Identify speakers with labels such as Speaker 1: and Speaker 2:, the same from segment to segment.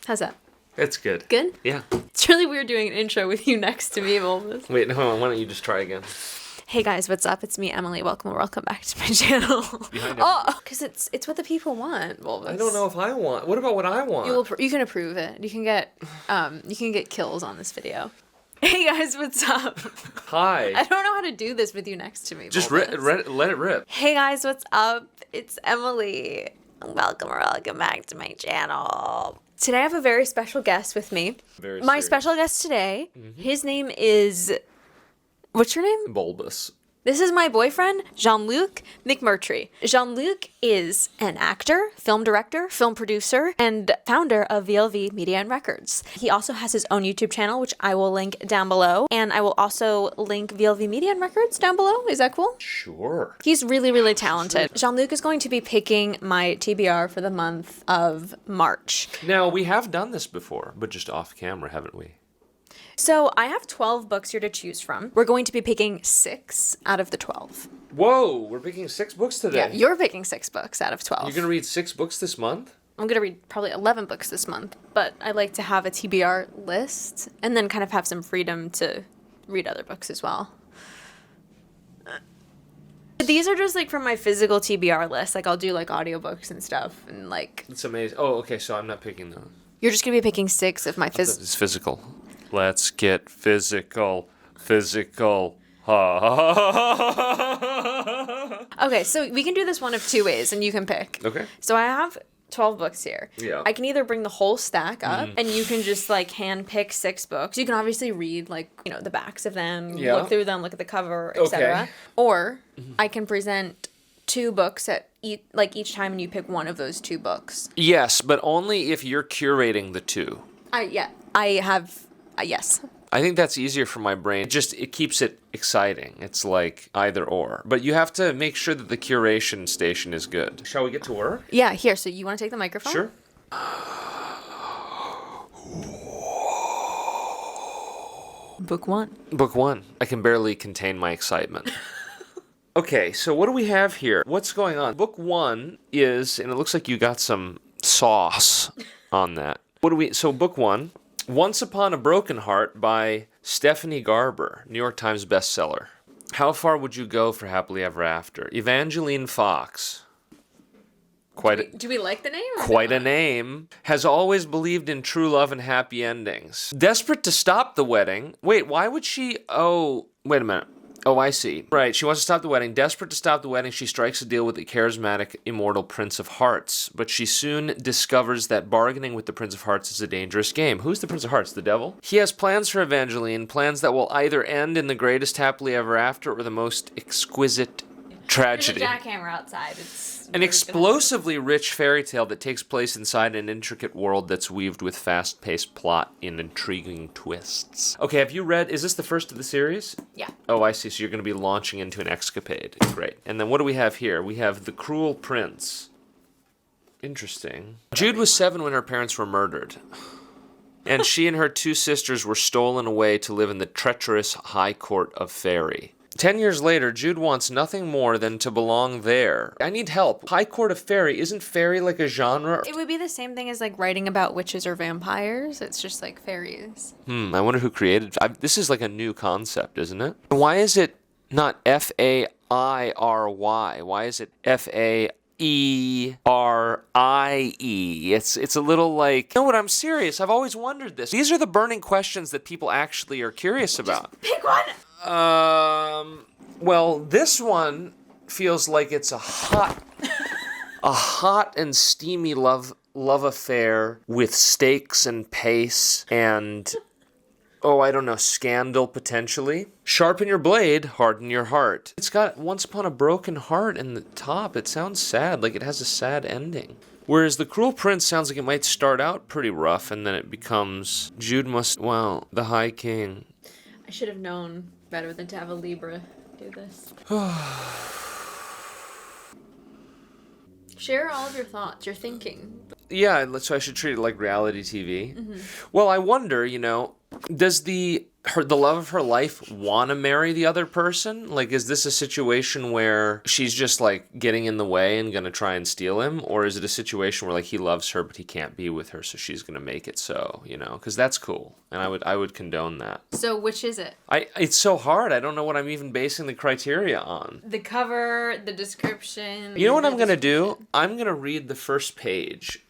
Speaker 1: How's that?
Speaker 2: It's good.
Speaker 1: Good?
Speaker 2: Yeah.
Speaker 1: It's really weird doing an intro with you next to me, Bulbous.
Speaker 2: Wait, hold on. Why don't you just try again?
Speaker 1: Hey guys, what's up? It's me, Emily. Welcome back to my channel. Because it's what the people want, Bulbous.
Speaker 2: I don't know if I want. What about what I want?
Speaker 1: You can approve it. You can get kills on this video. Hey guys, what's up?
Speaker 2: Hi.
Speaker 1: I don't know how to do this with you next to me.
Speaker 2: Just let it rip.
Speaker 1: Hey guys, what's up? It's Emily. Welcome back to my channel. Today I have a very special guest with me. My special guest today, his name is... What's your name?
Speaker 2: Bulbous.
Speaker 1: This is my boyfriend, Jean-Luc McMurtry. Jean-Luc is an actor, film director, film producer, and founder of VLV Media and Records. He also has his own YouTube channel, which I will link down below. And I will also link VLV Media and Records down below. Is that cool?
Speaker 2: Sure.
Speaker 1: He's really, really talented. Jean-Luc is going to be picking my TBR for the month of March.
Speaker 2: Now, we have done this before, but just off camera, haven't we?
Speaker 1: So I have 12 books here to choose from. We're going to be picking 6 out of the 12.
Speaker 2: Whoa, we're picking 6 books today.
Speaker 1: Yeah, you're picking 6 books out of 12.
Speaker 2: You're going to read 6 books this month?
Speaker 1: I'm going to read probably 11 books this month, but I like to have a TBR list and then kind of have some freedom to read other books as well. These are just like from my physical TBR list. Like I'll do like audiobooks and stuff and like...
Speaker 2: It's amazing. Oh, okay, so I'm not picking those.
Speaker 1: You're just going to be picking 6 of my physical...
Speaker 2: It's physical. Let's get physical. Okay,
Speaker 1: so we can do this one of 2 ways, and you can pick.
Speaker 2: Okay.
Speaker 1: So I have 12 books here.
Speaker 2: Yeah.
Speaker 1: I can either bring the whole stack up, and you can just, like, hand pick 6 books. You can obviously read, like, you know, the backs of them, look through them, look at the cover, etc.
Speaker 2: Okay.
Speaker 1: Or I can present 2 books at each time, and you pick one of those 2 books.
Speaker 2: Yes, but only if you're curating the 2.
Speaker 1: Yes.
Speaker 2: I think that's easier for my brain. It keeps it exciting. It's like either or. But you have to make sure that the curation station is good. Shall we get to work?
Speaker 1: Yeah, here. So you want to take the microphone?
Speaker 2: Sure.
Speaker 1: Book 1.
Speaker 2: Book 1. I can barely contain my excitement. Okay, so what do we have here? What's going on? Book 1 is, and it looks like you got some sauce on that. So book 1... Once Upon a Broken Heart by Stephanie Garber, New York Times bestseller. How far would you go for Happily Ever After? Evangeline Fox.
Speaker 1: Do we like the name?
Speaker 2: Quite a name. Has always believed in true love and happy endings. Desperate to stop the wedding. Wait, why would she... Oh, wait a minute. Oh, I see. Right, she wants to stop the wedding. Desperate to stop the wedding, she strikes a deal with the charismatic, immortal Prince of Hearts. But she soon discovers that bargaining with the Prince of Hearts is a dangerous game. Who's the Prince of Hearts? The devil? He has plans for Evangeline, plans that will either end in the greatest happily ever after or the most exquisite tragedy.
Speaker 1: There's a jackhammer outside.
Speaker 2: An explosively rich fairy tale that takes place inside an intricate world that's weaved with fast-paced plot and intriguing twists. Okay, have you read... Is this the first of the series?
Speaker 1: Yeah.
Speaker 2: Oh, I see. So you're going to be launching into an escapade. Great. And then what do we have here? We have The Cruel Prince. Interesting. Jude was 7 when her parents were murdered. And she and her 2 sisters were stolen away to live in the treacherous High Court of Fairy. 10 years later, Jude wants nothing more than to belong there. I need help. High Court of Fairy. Isn't fairy like a genre?
Speaker 1: It would be the same thing as like writing about witches or vampires. It's just like fairies.
Speaker 2: I wonder who created... this is like a new concept, isn't it? Why is it not F-A-I-R-Y? Why is it F-A-I-R-I-E? It's a little like... You know what? I'm serious. I've always wondered this. These are the burning questions that people actually are curious about.
Speaker 1: Just pick one!
Speaker 2: Well, this one feels like it's a hot and steamy love affair with stakes and pace and, I don't know, scandal potentially. Sharpen your blade, harden your heart. It's got Once Upon a Broken Heart in the top. It sounds sad, like it has a sad ending. Whereas The Cruel Prince sounds like it might start out pretty rough and then it becomes the High King.
Speaker 1: I should have known better than to have a Libra do this. Share all of your thoughts, your thinking.
Speaker 2: Yeah, so I should treat it like reality TV. Well, I wonder, does the the love of her life want to marry the other person? Like, is this a situation where she's just like getting in the way and gonna try and steal him, or is it a situation where like he loves her but he can't be with her, so she's gonna make it so, you know? Because that's cool, and I would condone that.
Speaker 1: So which is it?
Speaker 2: It's so hard. I don't know what I'm even basing the criteria on.
Speaker 1: The cover, the description.
Speaker 2: You know what I'm gonna do? I'm gonna read the first page.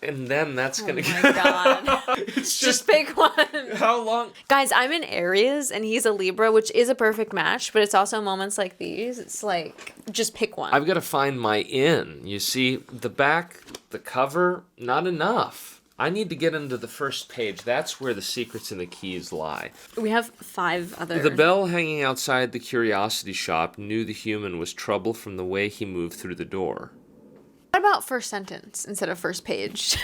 Speaker 2: And then that's gonna
Speaker 1: Oh my god.
Speaker 2: It's
Speaker 1: just pick one.
Speaker 2: How long?
Speaker 1: Guys, I'm in Aries and he's a Libra, which is a perfect match, but it's also moments like these. It's like, just pick one.
Speaker 2: I've got to find my in. You see, the back, the cover, not enough. I need to get into the first page. That's where the secrets and the keys lie.
Speaker 1: We have 5 other.
Speaker 2: The bell hanging outside the curiosity shop knew the human was trouble from the way he moved through the door.
Speaker 1: What about first sentence instead of first page?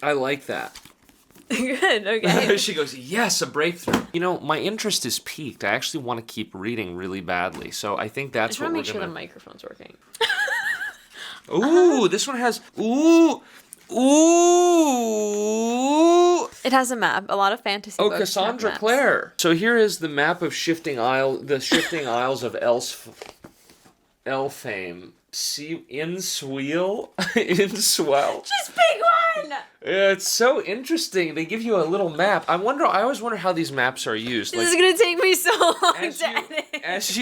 Speaker 2: I like that.
Speaker 1: Good, okay.
Speaker 2: She goes, yes, a breakthrough. You know, my interest is piqued. I actually want to keep reading really badly. So I think that's what we're going to...
Speaker 1: I just want to make sure the microphone's working.
Speaker 2: Ooh, this one has... Ooh!
Speaker 1: It has a map. A lot of fantasy books.
Speaker 2: Cassandra Clare. So here is the map of the shifting isles of Elfame. See, in Swell.
Speaker 1: Just pick one!
Speaker 2: Yeah, it's so interesting. They give you a little map. I always wonder how these maps are used.
Speaker 1: This is going to take me so long to edit.
Speaker 2: As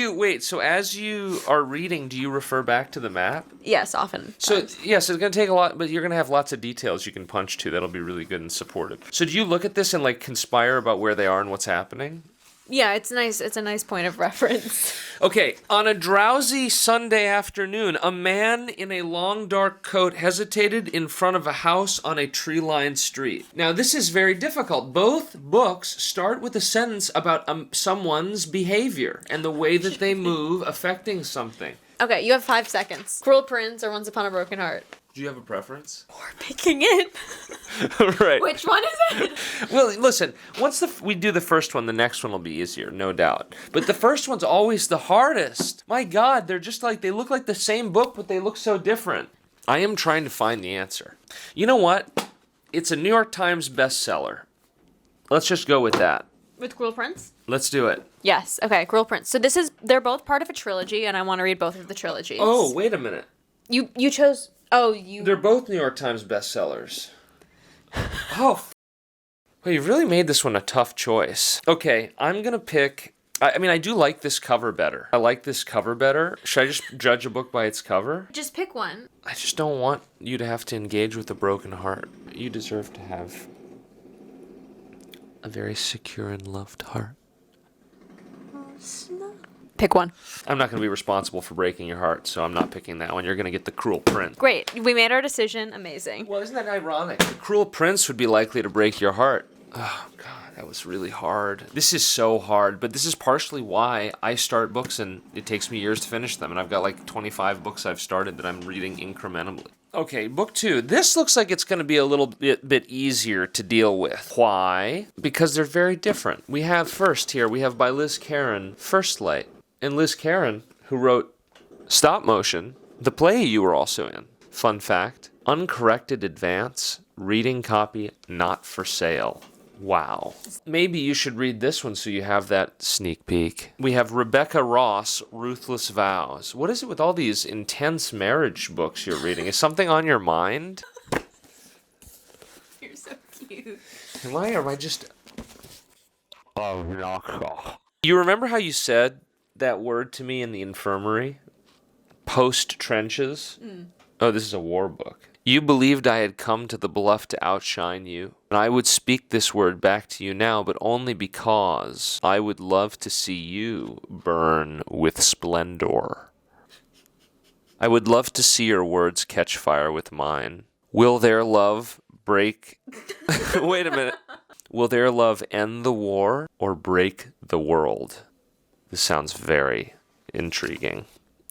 Speaker 2: you are reading, do you refer back to the map?
Speaker 1: Yes, often.
Speaker 2: So, yes, it's going to take a lot, but you're going to have lots of details you can punch to. That'll be really good and supportive. So do you look at this and, like, conspire about where they are and what's happening?
Speaker 1: Yeah, it's nice. It's a nice point of reference.
Speaker 2: Okay, on a drowsy Sunday afternoon, a man in a long dark coat hesitated in front of a house on a tree-lined street. Now, this is very difficult. Both books start with a sentence about someone's behavior and the way that they move affecting something.
Speaker 1: Okay, you have 5 seconds. Cruel Prince or Once Upon a Broken Heart?
Speaker 2: Do you have a preference?
Speaker 1: We're picking it.
Speaker 2: Right.
Speaker 1: Which one is it?
Speaker 2: Well, listen, once we do the first one, the next one will be easier, no doubt. But the first one's always the hardest. My God, they're just like, they look like the same book, but they look so different. I am trying to find the answer. You know what? It's a New York Times bestseller. Let's just go with that.
Speaker 1: With Cruel Prince?
Speaker 2: Let's do it.
Speaker 1: Yes. Okay, Cruel Prince. So they're both part of a trilogy, and I want to read both of the trilogies.
Speaker 2: Oh, wait a minute.
Speaker 1: You chose... Oh, you...
Speaker 2: They're both New York Times bestsellers. Oh, well, you really made this one a tough choice. Okay, I'm going to pick... I mean, I do like this cover better. I like this cover better. Should I just judge a book by its cover?
Speaker 1: Just pick one.
Speaker 2: I just don't want you to have to engage with a broken heart. You deserve to have a very secure and loved heart.
Speaker 1: Pick one.
Speaker 2: I'm not going to be responsible for breaking your heart, so I'm not picking that one. You're going to get The Cruel Prince.
Speaker 1: Great. We made our decision. Amazing.
Speaker 2: Well, isn't that ironic? The Cruel Prince would be likely to break your heart. Oh, God, that was really hard. This is so hard, but this is partially why I start books and it takes me years to finish them, and I've got like 25 books I've started that I'm reading incrementally. Okay, book 2. This looks like it's going to be a little bit easier to deal with. Why? Because they're very different. We have by Liz Caron, First Light. And Liz Caron, who wrote Stop Motion, the play you were also in. Fun fact, uncorrected advance, reading copy not for sale. Wow. Maybe you should read this one so you have that sneak peek. We have Rebecca Ross, Ruthless Vows. What is it with all these intense marriage books you're reading? Is something on your mind?
Speaker 1: You're so cute.
Speaker 2: Am I, or am I just... Oh, no. You remember how you said that word to me in the infirmary? Post-trenches? Oh, this is a war book. You believed I had come to the bluff to outshine you, and I would speak this word back to you now, but only because I would love to see you burn with splendor. I would love to see your words catch fire with mine. Will their love break... Wait a minute. Will their love end the war or break the world? This sounds very intriguing.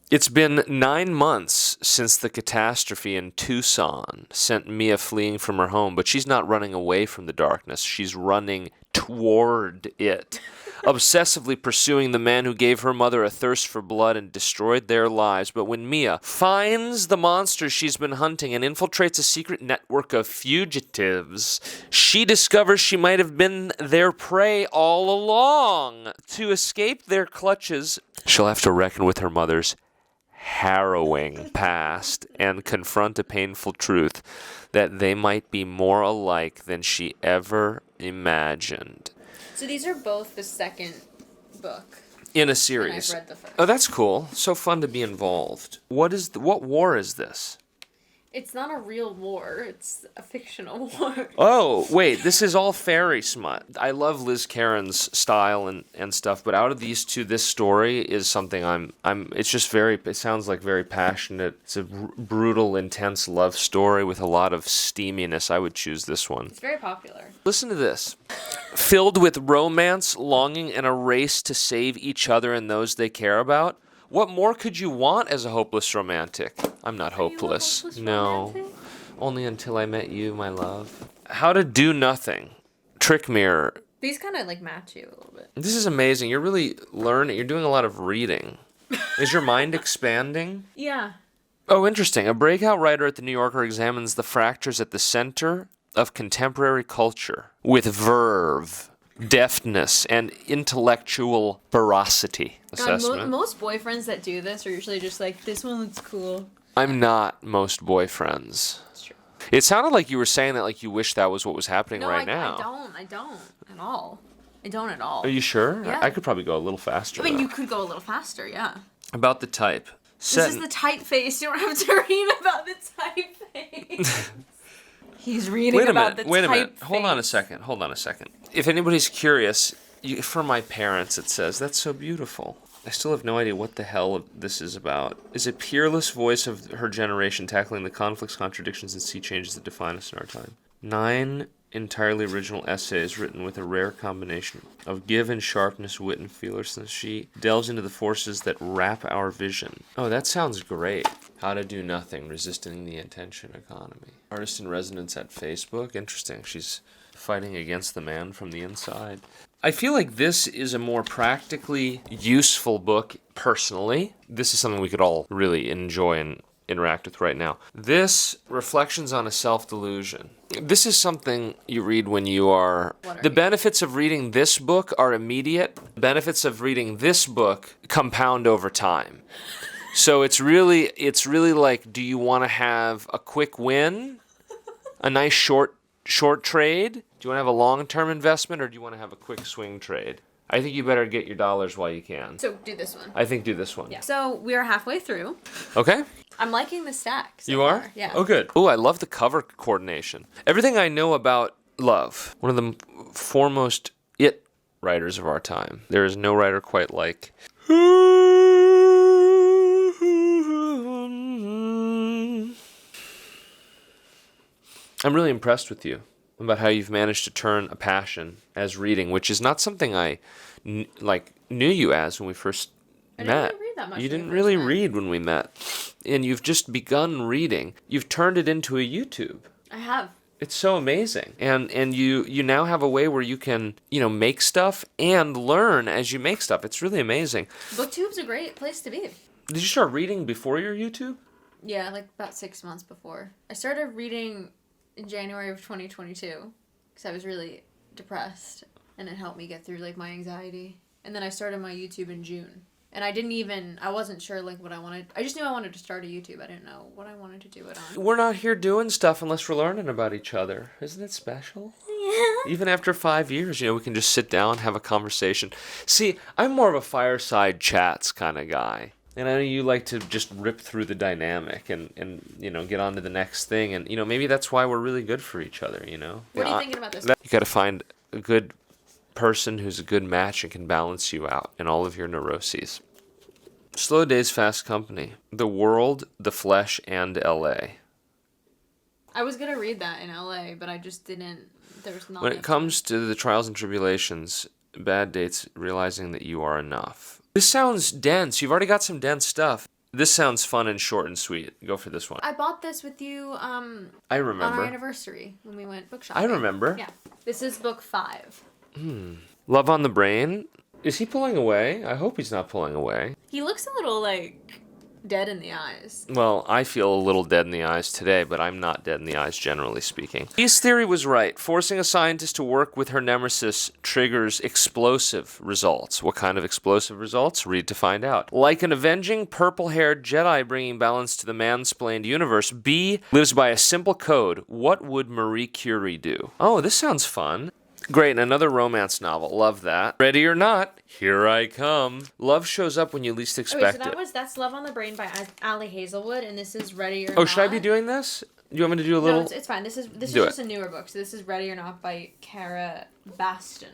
Speaker 2: It's been 9 months since the catastrophe in Tucson sent Mia fleeing from her home, but she's not running away from the darkness. She's running to toward it, obsessively pursuing the man who gave her mother a thirst for blood and destroyed their lives. But when Mia finds the monster she's been hunting and infiltrates a secret network of fugitives, she discovers she might have been their prey all along. To escape their clutches, she'll have to reckon with her mother's harrowing past and confront a painful truth that they might be more alike than she ever imagined.
Speaker 1: So these are both the second book.
Speaker 2: In a series.
Speaker 1: And I've read the first.
Speaker 2: Oh, that's cool. So fun to be involved. What war is this?
Speaker 1: It's not a real war. It's a fictional war.
Speaker 2: Oh, wait. This is all fairy smut. I love Liz Caron's style and stuff, but out of these two, this story is something it's just it sounds like very passionate. It's a brutal, intense love story with a lot of steaminess. I would choose this one.
Speaker 1: It's very popular.
Speaker 2: Listen to this. Filled with romance, longing, and a race to save each other and those they care about. What more could you want as a hopeless romantic? I'm not hopeless. No. Romantic? Only until I met you, my love. How to Do Nothing. Trick Mirror.
Speaker 1: These kind of like match you a little bit.
Speaker 2: This is amazing. You're really learning. You're doing a lot of reading. Is your mind expanding?
Speaker 1: Yeah.
Speaker 2: Oh, interesting. A breakout writer at The New Yorker examines the fractures at the center of contemporary culture with verve, deftness, and intellectual ferocity.
Speaker 1: God, most boyfriends that do this are usually just like, this one looks cool.
Speaker 2: I'm not most boyfriends.
Speaker 1: That's true.
Speaker 2: It sounded like you were saying that like you wish that was what was happening right now.
Speaker 1: I don't at all. I don't at all.
Speaker 2: Are you sure?
Speaker 1: Yeah.
Speaker 2: I could probably go a little faster.
Speaker 1: I mean,
Speaker 2: though.
Speaker 1: you could go a little faster, yeah.
Speaker 2: About the type.
Speaker 1: This is the typeface. You don't have to read about the typeface. He's reading about the typeface.
Speaker 2: Wait a minute. Hold on a second. If anybody's curious, for my parents, it says, that's so beautiful. I still have no idea what the hell this is about. Is a peerless voice of her generation tackling the conflicts, contradictions, and sea changes that define us in our time. 9 entirely original essays written with a rare combination of give and sharpness, wit and fearlessness. She delves into the forces that wrap our vision. Oh, that sounds great. How to Do Nothing, Resisting the Attention Economy. Artist in residence at Facebook. Interesting. She's fighting against the man from the inside. I feel like this is a more practically useful book, personally. This is something we could all really enjoy and interact with right now. This, Reflections on a Self-Delusion. This is something you read when you are... The benefits of reading this book are immediate. The benefits of reading this book compound over time. So it's really like, do you want to have a quick win? A nice short trade? Do you want to have a long-term investment, or do you want to have a quick swing trade? I think you better get your dollars while you can.
Speaker 1: So do this one.
Speaker 2: I think do this one.
Speaker 1: Yeah. So we are halfway through.
Speaker 2: Okay.
Speaker 1: I'm liking the stack.
Speaker 2: You are?
Speaker 1: Far. Yeah.
Speaker 2: Oh, good. Oh, I love the cover coordination. Everything I know about love. One of the foremost it writers of our time. There is no writer quite like... I'm really impressed with you about how you've managed to turn a passion as reading, which is not something I knew you as when we first met.
Speaker 1: I didn't read that much.
Speaker 2: You didn't really read when we met. And you've just begun reading. You've turned it into a YouTube.
Speaker 1: I have.
Speaker 2: It's so amazing. And you now have a way where you can, make stuff and learn as you make stuff. It's really amazing.
Speaker 1: BookTube's a great place to be.
Speaker 2: Did you start reading before your YouTube?
Speaker 1: Yeah, like about 6 months before. I started reading in January of 2022 because I was really depressed, and it helped me get through like my anxiety. And then I started my YouTube in June. And I wasn't sure like what I wanted. I just knew I wanted to start a YouTube. I didn't know what I wanted to do it on.
Speaker 2: We're not here doing stuff unless we're learning about each other. Isn't it special? Yeah. Even after 5 years, we can just sit down, have a conversation. See, I'm more of a fireside chats kind of guy. And I know you like to just rip through the dynamic and get on to the next thing. And, maybe that's why we're really good for each other,
Speaker 1: What are you thinking about this?
Speaker 2: You got to find a good person who's a good match and can balance you out in all of your neuroses. Slow Days, Fast Company. The World, the Flesh, and L.A.
Speaker 1: I was going to read that in L.A., but I just didn't. There's not.
Speaker 2: When it comes to the trials and tribulations, bad dates, realizing that you are enough. This sounds dense. You've already got some dense stuff. This sounds fun and short and sweet. Go for this one.
Speaker 1: I bought this with you
Speaker 2: I remember.
Speaker 1: on our anniversary when we went book shopping.
Speaker 2: I remember.
Speaker 1: Yeah. This is book 5.
Speaker 2: Love on the Brain? Is he pulling away? I hope he's not pulling away.
Speaker 1: He looks a little, like, dead in the eyes.
Speaker 2: Well, I feel a little dead in the eyes today, but I'm not dead in the eyes, generally speaking. His theory was right. Forcing a scientist to work with her nemesis triggers explosive results. What kind of explosive results? Read to find out. Like an avenging, purple-haired Jedi bringing balance to the mansplained universe, B lives by a simple code. What would Marie Curie do? Oh, this sounds fun. Great, another romance novel. Love that. Ready or not, here I come. Love shows up when you least expect it.
Speaker 1: That's Love on the Brain by Ali Hazelwood, and this is Ready or Not.
Speaker 2: Oh, should I be doing this? You want me to do a little?
Speaker 1: No, it's fine. This is just a newer book. So this is Ready or Not by Cara Baston,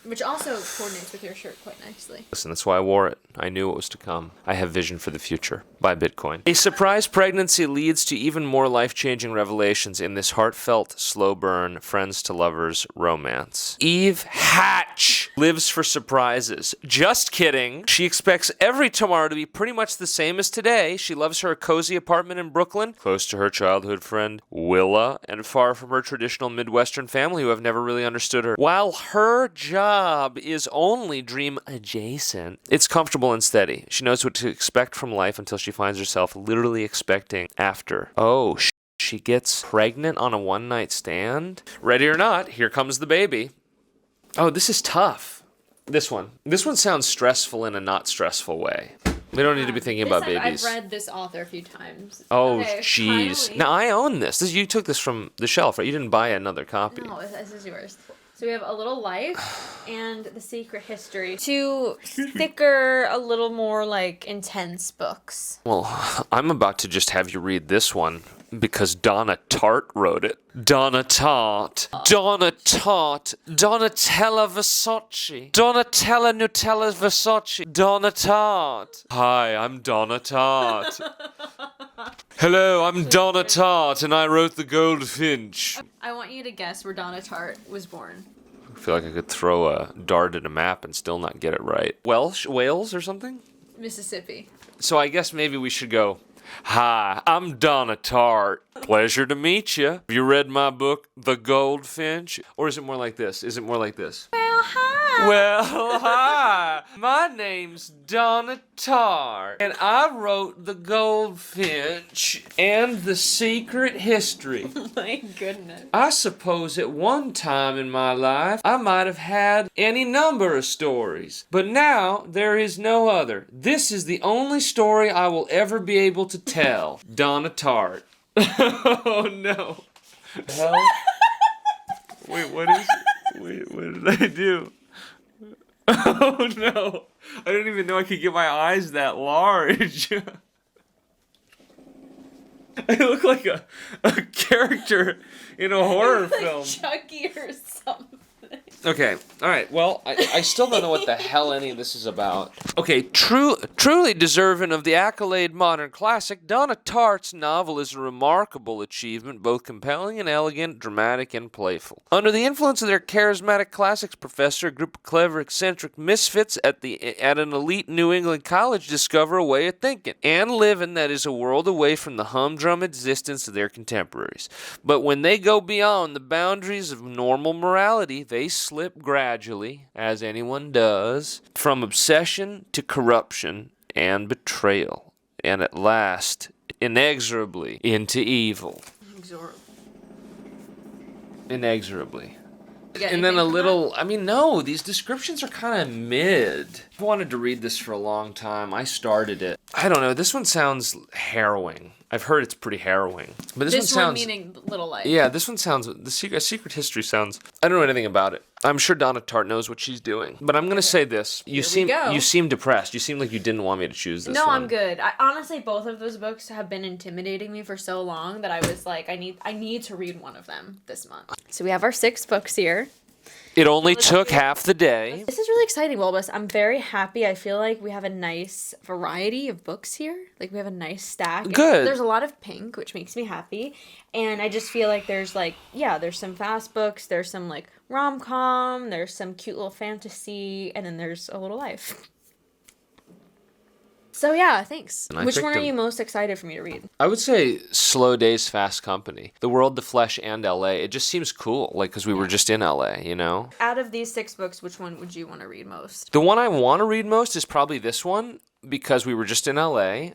Speaker 1: which also coordinates with your shirt quite nicely.
Speaker 2: Listen, that's why I wore it. I knew what was to come. I have vision for the future. Buy Bitcoin. A surprise pregnancy leads to even more life-changing revelations in this heartfelt, slow burn, friends to lovers romance. Eve Hatch lives for surprises. Just kidding. She expects every tomorrow to be pretty much the same as today. She loves her cozy apartment in Brooklyn, close to her childhood friend Willa, and far from her traditional Midwestern family who have never really understood her. While her job is only dream adjacent, it's comfortable and steady. She knows what to expect from life until she finds herself literally expecting after. Oh, she gets pregnant on a one-night stand? Ready or not, here comes the baby. Oh, this is tough. This one. This one sounds stressful in a not stressful way. We don't need to be thinking about babies.
Speaker 1: I've read this author a few times.
Speaker 2: Oh, jeez. Now, I own this. You took this from the shelf, right? You didn't buy another copy.
Speaker 1: No, this is yours. So we have A Little Life and The Secret History. Two thicker, a little more, like, intense books.
Speaker 2: Well, I'm about to just have you read this one because Donna Tartt wrote it. Donna Tartt. Donna Tartt. Donatella Versace. Donatella Nutella Versace. Donna Tartt. Hi, I'm Donna Tartt. Hello, I'm Donna Tartt, and I wrote The Goldfinch.
Speaker 1: I want you to guess where Donna Tartt was born.
Speaker 2: I feel like I could throw a dart at a map and still not get it right. Wales or something?
Speaker 1: Mississippi.
Speaker 2: So I guess maybe we should go, hi, I'm Donna Tartt. Pleasure to meet you. Have you read my book, The Goldfinch? Or is it more like this?
Speaker 1: Well, hi.
Speaker 2: Well, hi. My name's Donna Tartt, and I wrote The Goldfinch and The Secret History.
Speaker 1: Oh my goodness.
Speaker 2: I suppose at one time in my life, I might have had any number of stories, but now there is no other. This is the only story I will ever be able to tell. Donna Tartt. Oh no. Hell? Wait, what did I do? Oh no. I didn't even know I could get my eyes that large. I look like a character in a horror film.
Speaker 1: Chucky or something.
Speaker 2: Okay, alright, well, I still don't know what the hell any of this is about. Okay, truly deserving of the accolade modern classic, Donna Tartt's novel is a remarkable achievement, both compelling and elegant, dramatic and playful. Under the influence of their charismatic classics professor, a group of clever, eccentric misfits at an elite New England college discover a way of thinking and living that is a world away from the humdrum existence of their contemporaries. But when they go beyond the boundaries of normal morality, they slip gradually, as anyone does, from obsession to corruption and betrayal, and at last, inexorably, into evil. Inexorably. And then a little, no, these descriptions are kind of mid. I wanted to read this for a long time. I started it. I don't know, this one sounds harrowing. I've heard it's pretty harrowing. But this one sounds...
Speaker 1: meaning Little Life.
Speaker 2: Yeah, this one sounds... Secret History sounds... I don't know anything about it. I'm sure Donna Tartt knows what she's doing. But I'm going to say this. You seem depressed. You seem like you didn't want me to choose this one.
Speaker 1: No, I'm good. Honestly, both of those books have been intimidating me for so long that I was like, I need to read one of them this month. So we have our 6 books here.
Speaker 2: It only took half the day.
Speaker 1: This is really exciting, Wilbus. I'm very happy. I feel like we have a nice variety of books here. Like, we have a nice stack.
Speaker 2: Good.
Speaker 1: There's a lot of pink, which makes me happy. And I just feel like there's, there's some fast books. There's some, rom-com. There's some cute little fantasy. And then there's A Little Life. So yeah, thanks.
Speaker 2: And I
Speaker 1: Which
Speaker 2: picked
Speaker 1: one are
Speaker 2: them.
Speaker 1: you most excited for me to read?
Speaker 2: I would say Slow Days, Fast Company. The World, the Flesh, and L.A. It just seems cool, like, because we were just in L.A., you know?
Speaker 1: Out of these 6 books, which one would you want to read most?
Speaker 2: The one I want to read most is probably this one, because we were just in L.A.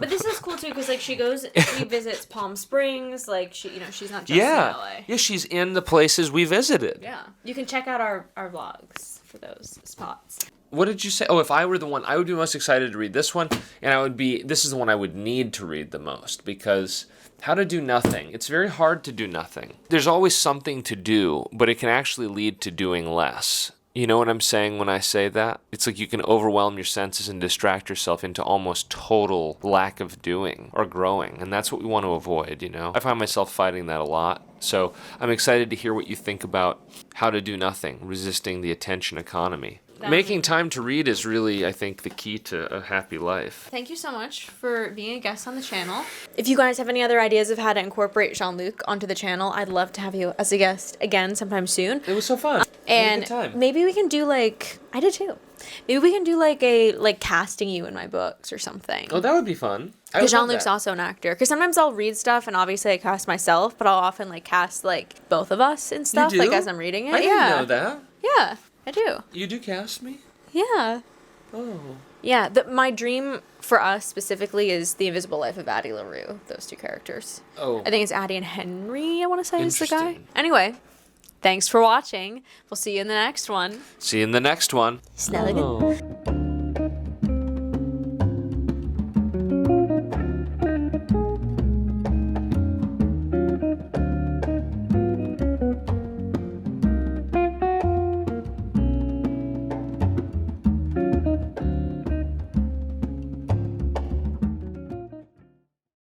Speaker 1: But this is cool too, because like she visits Palm Springs, like she's not just in LA.
Speaker 2: Yeah, she's in the places we visited.
Speaker 1: Yeah, you can check out our vlogs for those spots.
Speaker 2: What did you say? Oh, if I were the one, I would be most excited to read this one, and this is the one I would need to read the most, because how to do nothing. It's very hard to do nothing. There's always something to do, but it can actually lead to doing less. You know what I'm saying when I say that? It's like you can overwhelm your senses and distract yourself into almost total lack of doing or growing. And that's what we want to avoid, you know? I find myself fighting that a lot. So I'm excited to hear what you think about how to do nothing, resisting the attention economy. Making time to read is really, I think, the key to a happy life.
Speaker 1: Thank you so much for being a guest on the channel. If you guys have any other ideas of how to incorporate Jean-Luc onto the channel, I'd love to have you as a guest again sometime soon.
Speaker 2: It was so fun.
Speaker 1: And maybe we can do I did too. Maybe we can do casting you in my books or something.
Speaker 2: Oh, that would be fun.
Speaker 1: Because Jean-Luc's also an actor. Because sometimes I'll read stuff and obviously I cast myself, but I'll often cast both of us and stuff
Speaker 2: You do?
Speaker 1: as I'm reading it.
Speaker 2: I didn't know that.
Speaker 1: Yeah, I do.
Speaker 2: You do cast me?
Speaker 1: Yeah.
Speaker 2: Oh.
Speaker 1: Yeah, my dream for us specifically is The Invisible Life of Addie LaRue, those 2 characters.
Speaker 2: Oh.
Speaker 1: I think it's Addie and Henry, I want to say is the guy.
Speaker 2: Interesting.
Speaker 1: Anyway, thanks for watching. We'll see you in the next one.
Speaker 2: See you in the next one.
Speaker 1: Snell again.